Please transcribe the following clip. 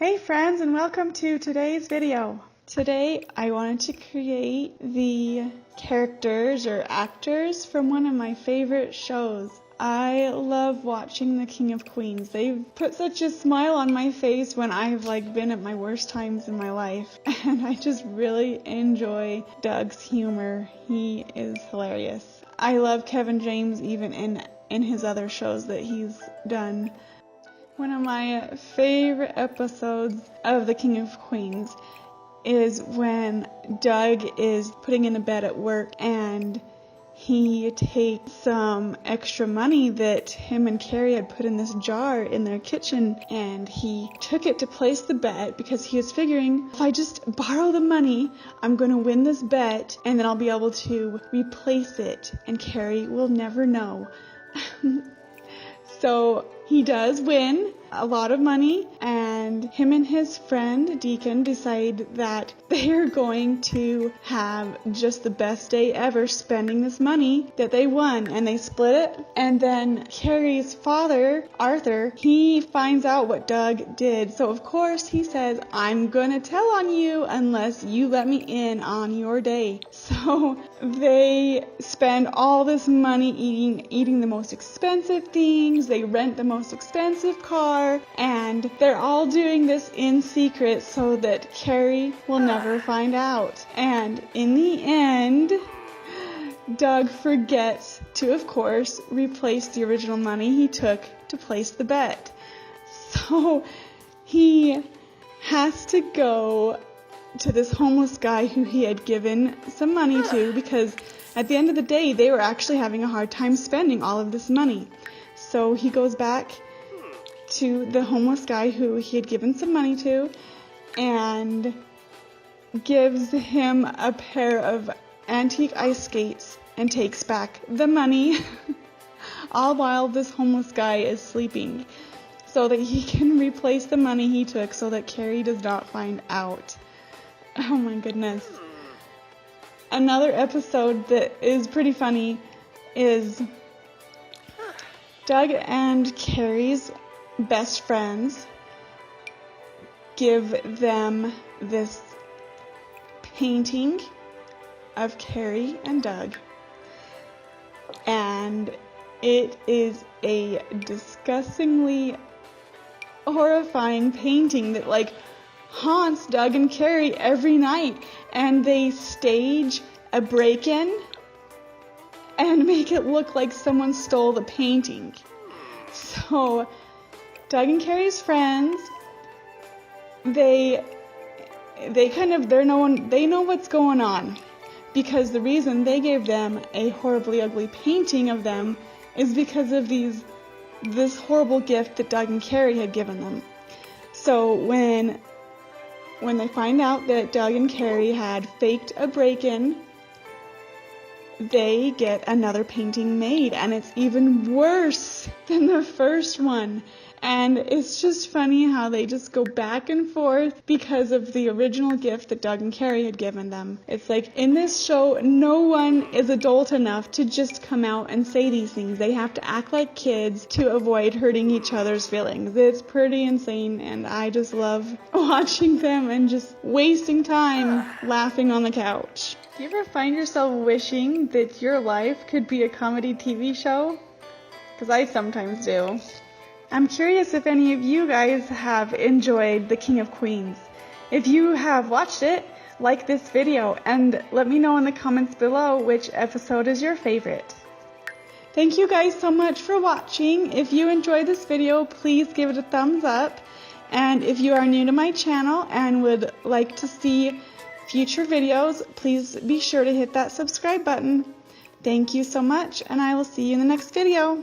Hey friends, and welcome to today's video. Today I wanted to create the characters or actors from one of my favorite shows. I love watching The King of Queens. They've put such a smile on my face when I've been at my worst times in my life. And I just really enjoy Doug's humor. He is hilarious. I love Kevin James even in his other shows that he's done. One of my favorite episodes of The King of Queens is when Doug is putting in a bed at work and he takes some extra money that him and Carrie had put in this jar in their kitchen, and he took it to place the bet because he was figuring, if I just borrow the money, I'm going to win this bet and then I'll be able to replace it and Carrie will never know. So he does win a lot of money, and him and his friend Deacon decide that they are going to have just the best day ever spending this money that they won, and they split it. And then Carrie's father, Arthur, he finds out what Doug did. So of course he says, I'm gonna tell on you unless you let me in on your day. So they spend all this money eating the most expensive things. They rent the most expensive car, and they're all doing this in secret so that Carrie will never find out. And in the end, Doug forgets to, of course, replace the original money he took to place the bet. So he has to go to this homeless guy who he had given some money to, because at the end of the day, they were actually having a hard time spending all of this money. So he goes back to the homeless guy who he had given some money to and gives him a pair of antique ice skates and takes back the money all while this homeless guy is sleeping, so that he can replace the money he took so that Carrie does not find out. Oh my goodness. Another episode that is pretty funny is Doug and Carrie's best friends give them this painting of Carrie and Doug, and it is a disgustingly horrifying painting that haunts Doug and Carrie every night, and they stage a break-in and make it look like someone stole the painting. So Doug and Carrie's friends, they know what's going on, because the reason they gave them a horribly ugly painting of them is because of this horrible gift that Doug and Carrie had given them. So when they find out that Doug and Carrie had faked a break-in, they get another painting made, and it's even worse than the first one. And it's just funny how they just go back and forth because of the original gift that Doug and Carrie had given them. It's like, in this show, no one is adult enough to just come out and say these things. They have to act like kids to avoid hurting each other's feelings. It's pretty insane, and I just love watching them and just wasting time laughing on the couch. Do you ever find yourself wishing that your life could be a comedy TV show? Because I sometimes do. I'm curious if any of you guys have enjoyed The King of Queens. If you have watched it, like this video and let me know in the comments below which episode is your favorite. Thank you guys so much for watching. If you enjoyed this video, please give it a thumbs up. And if you are new to my channel and would like to see future videos, please be sure to hit that subscribe button. Thank you so much, and I will see you in the next video.